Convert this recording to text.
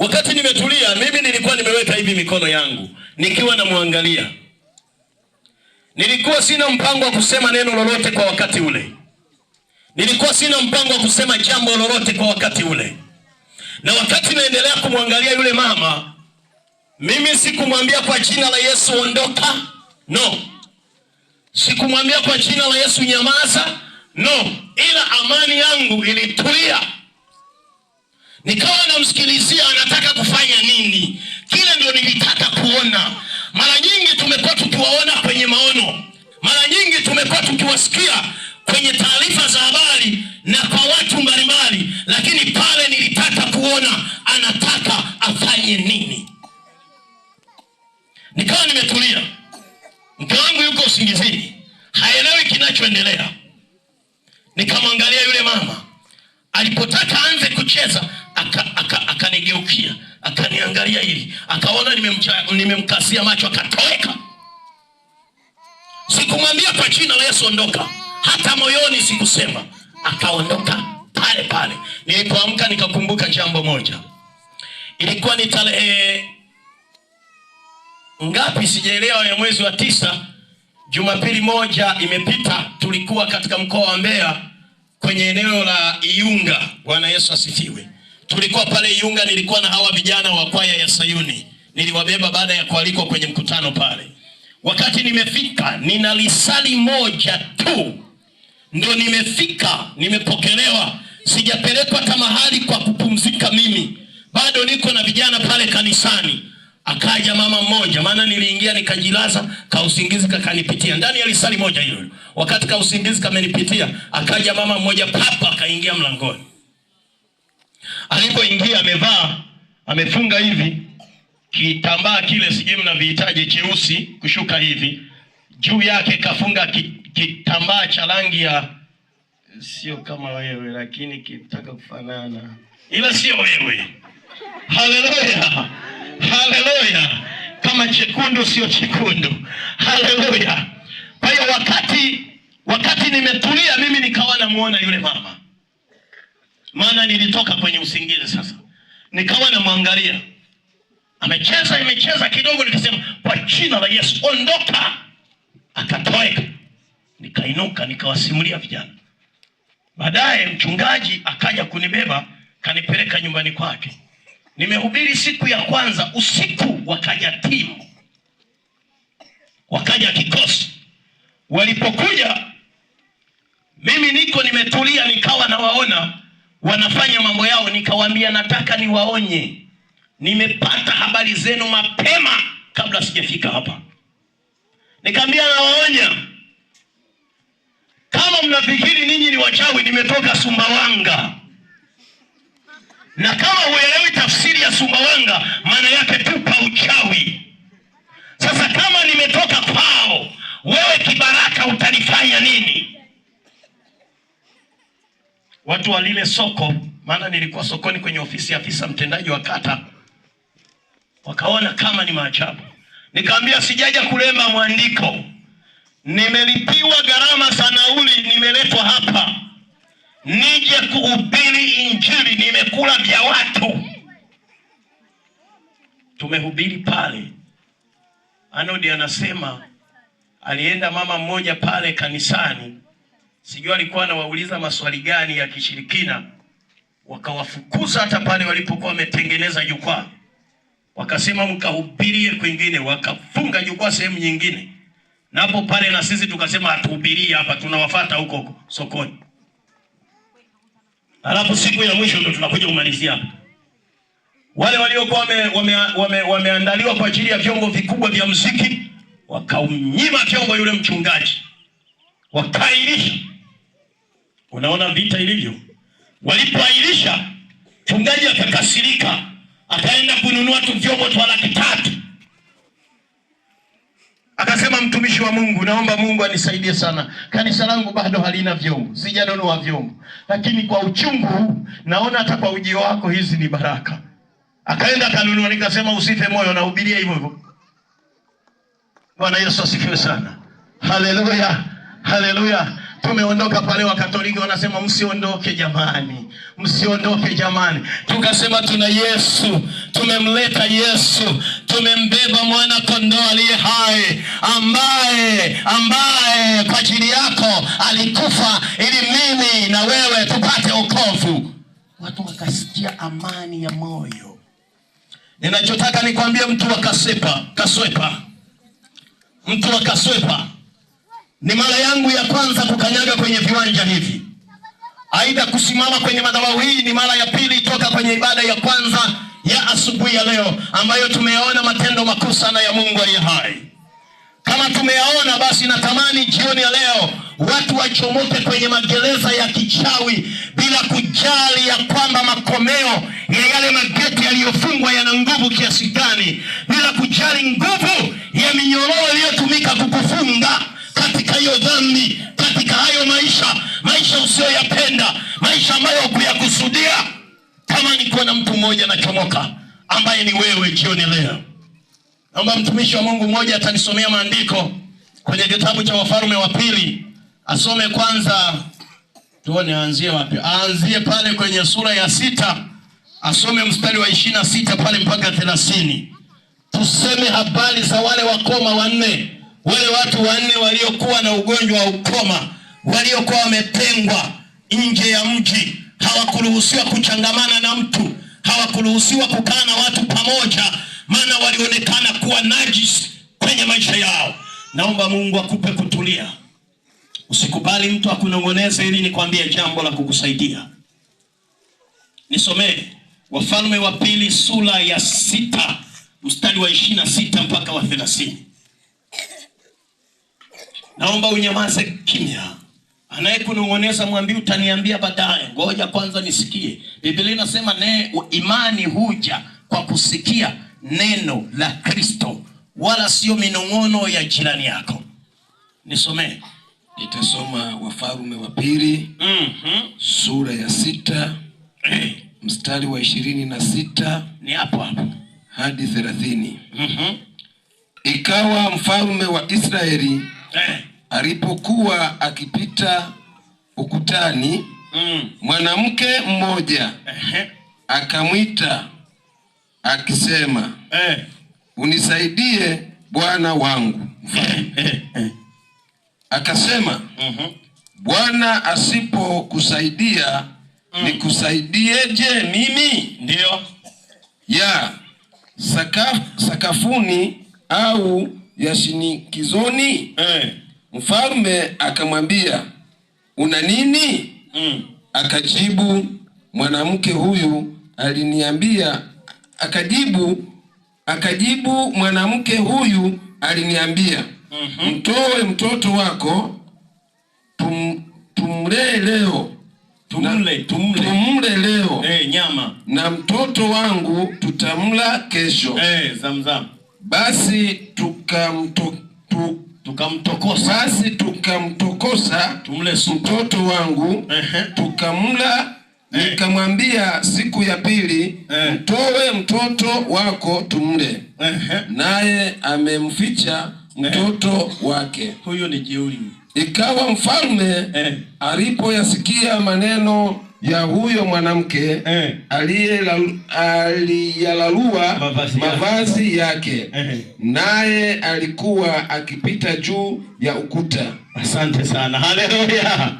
Wakati nimetulia, mimi nilikuwa nimeweka hivi mikono yangu nikiwa namwangalia. Nilikuwa sina mpango wa kusema neno lolote kwa wakati ule. Nilikuwa sina mpango wa kusema jambo lolote kwa wakati ule. Na wakati naendelea kumwangalia yule mama, mimi sikumwambia kwa jina la Yesu ondoka. No. Sikumwambia kwa jina la Yesu nyamaza. No. Ila amani yangu ilitulia. Nikawa namsikilizia anataka kufanya nini. Kile ndio nilitaka kuona. Mara nyingi tumekuwa tukiwaona kwenye maono. Mara nyingi tumekuwa tukiwasikia kwenye taarifa za habari na kwa watu mbalimbali, lakini pale nilitaka kuona anataka afanye nini. Nikawa nimetulia. Mke wangu yuko usingizini, haelewi kinachoendelea. Nikamwangalia yule mama. Alipotaka aanze kucheza, akanigeukia, akaniangalia hivi, akaona nimemkasia macho, akatoweka. Sikumwambia kwa jina la Yesu ondoka, hata moyoni sikusema, akaondoka pale pale. Nilipoamka nikakumbuka jambo moja. Ilikuwa ni tarehe ngapi sijaelewa, ya mwezi wa 9, Jumapili moja imepita. Tulikuwa katika mkoa wa Mbeya kwenye eneo la Iyunga. Bwana Yesu asifiwe. Tulikuwa pale Iyunga, nilikuwa na hawa vijana wa kwaya ya Sayuni. Niliwabeba baada ya kualikwa kwenye mkutano pale. Wakati nimefika, nina lisali moja tu ndio nimefika, nimepokelewa. Sijapelekwa hata mahali kwa kupumzika mimi. Bado niko na vijana pale kanisani. Akaja mama mmoja, maana niliingia nikajilaza, kausingizi kakanipitia. Ndani ya lisali moja hilo. Wakati kausingizi kamenipitia, akaja mama mmoja papa, akaingia mlangoni. Alipoingia amefunga hivi kitambaa kile, sijui mnavihitaji, cheusi kushuka hivi. Juu yake kafunga kitambaa cha rangi ya, sio kama wewe lakini kitaka kufanana, ila sio wewe. Haleluya. Haleluya. Kama chekundu sio chekundu. Haleluya. Kwa hiyo wakati nimetulia mimi nikawa namuona yule mama. Maana nilitoka kwenye usingizi sasa. Nikawa namwangalia. Imecheza kidogo, nikasema kwa jina la Yesu ondoka. Akatoweka. Nikainuka nikawasimulia vijana. Baadaye mchungaji akaja kunibeba, kanipeleka nyumbani kwake. Nimehubiri siku ya kwanza, usiku wakaja timu. Wakaja kikosi. Walipokuja mimi niko nimetulia, nikawa nawaona wanafanya mambo yao. Nikawaambia nataka niwaonye. Nimepata habari zenu mapema kabla sijafika hapa. Nikamwambia nawaonya, kama mnafikiri ninyi ni wachawi, nimetoka Sumbawanga. Na kama uelewi tafsiri ya Sumbawanga, maana yake tupa uchawi. Sasa kama nimetoka kwao, wewe kibaraka utanifanya nini? Watu wa lile soko, maana nilikuwa sokoni kwenye ofisi ya afisa mtendaji wa kata, wakaona kama ni maajabu. Nikamwambia sijaja kulemba mwandiko. Nimelipiwa gharama za nauli, nimeletwa hapa nije kuhubiri Injili, nimekula vya watu. Tumehubiri pale. Anodi anasema alienda mama mmoja pale kanisani, sijui alikuwa anawauliza maswali gani ya kishirikina, wakawafukuza hata pale walipokuwa wametengeneza jukwaa. Wakasema mkahubirie kwingine, wakafunga jukwaa sehemu nyingine. Na hapo pale na sisi tukasema hatuhubirii hapa, tunawafuata huko sokoni. Alafu siku ya mwisho ndo tunakuja kumalizia hapa. Wale waliokuwa wameandaliwa kwa ajili ya vyombo vikubwa vya muziki, wakaumnyima vyombo yule mchungaji. Wakailisha. Unaona vita ilivyo. Walipoailisha, mchungaji akakasirika, akaenda kununua tu vyombo tu 300,000. Akasema mtumishi wa Mungu, naomba Mungu anisaidie sana. Kanisa langu bado halina vyombo. Sijanunua vyombo. Lakini kwa uchungu huu, naona hata kwa ujio wako hizi ni baraka. Akaenda kanunua. Nikasema usife moyo, na hubiria hivyo hivyo. Bwana Yesu asifiwe sana. Haleluya. Haleluya. Tumeondoka pale, Wakatoliki wanasema msiondoke jamani, msiondoke jamani. Tukasema tuna Yesu, tumemleta Yesu, tumembeba mwana kondoo aliye hai, ambaye kwa ajili yako alikufa ili mimi na wewe tupate wokovu. Watu wakasikia amani ya moyo. Ninachotaka nikwambie, mtu wa Kaswepa, mtu wa Kaswepa, ni mara yangu ya kwanza kukanyaga kwenye viwanja hivi. Aidha kusimama kwenye madhabahu hii ni mara ya pili toka kwenye ibada ya kwanza ya asubuhi ya leo, ambayo tumeyaona matendo makuu sana ya Mungu aliye hai. Kama tumeyaona, basi natamani jioni ya leo watu wachomoke kwenye magereza ya kichawi, bila kujali ya kwamba makomeo ya yale mageti yaliyofungwa yana nguvu kiasi gani, bila kujali nguvu ya minyororo iliyotumika kukufunga katika hiyo dhambi, katika hayo maisha usiyoyapenda, maisha ambayo hukuyakusudia. Kama niko na mtu mmoja anachomoka ambaye ni wewe jioni leo. Naomba mtumishi wa Mungu mmoja atanisomea maandiko kwenye kitabu cha Wafalme wa Pili. Asome kwanza, tuone aanzie wapi. Aanzie pale kwenye sura ya 6, asome mstari wa 26 pale mpaka 30. Tuseme habari za wale wakoma wanne, wale watu wanne waliokuwa na ugonjwa wa ukoma, waliokuwa wametengwa nje ya mji. Hawakuruhusiwa kuchangamana na mtu, hawakuruhusiwa kukaa na watu pamoja, maana walionekana kuwa najisi kwenye maisha yao. Naomba Mungu akupe kutulia. Usikubali mtu akunong'oneze ili nikwambie jambo la kukusaidia. Nisomee Wafalme wa Pili sura ya 6 mstari wa 26 mpaka wa 30. Naomba unyamaze kimya. Anayekunong'oneza mwambie utaniambia baadaye. Ngoja kwanza nisikie. Biblia inasema imani huja kwa kusikia neno la Kristo, wala sio minong'ono ya jirani yako. Nisomee. Nitasoma Wafalme wa Pili sura ya 6 mstari wa 26 ni hapo hadi 30. Ikawa mfalme wa Israeli alipokuwa akipita ukutani, mwanamke mmoja akamwita akisema, unisaidie bwana wangu mfalme. Akasema, Bwana asipokusaidia nikusaidieje mimi? Ndio ya sakafuni au ya shinikizoni? Mfalme akamwambia, una nini? Akajibu mwanamke huyu aliniambia, mwanamke huyu aliniambia, mtoe mtoto wako tumle leo. Tumle leo. Nyama. Na mtoto wangu tutamla kesho. Zamzam. Basi tukamtokosa tumle mtoto wangu, tukamla. Nikamwambia siku ya pili, mtoe mtoto wako tumle. Naye amemficha mtoto wake. Huyo ni jeuri. Ikawa mfalme alipoyasikia maneno ya huyo mwanamke, aliyalalua mavazi yake, naye alikuwa akipita juu ya ukuta. Asante sana. Haleluya.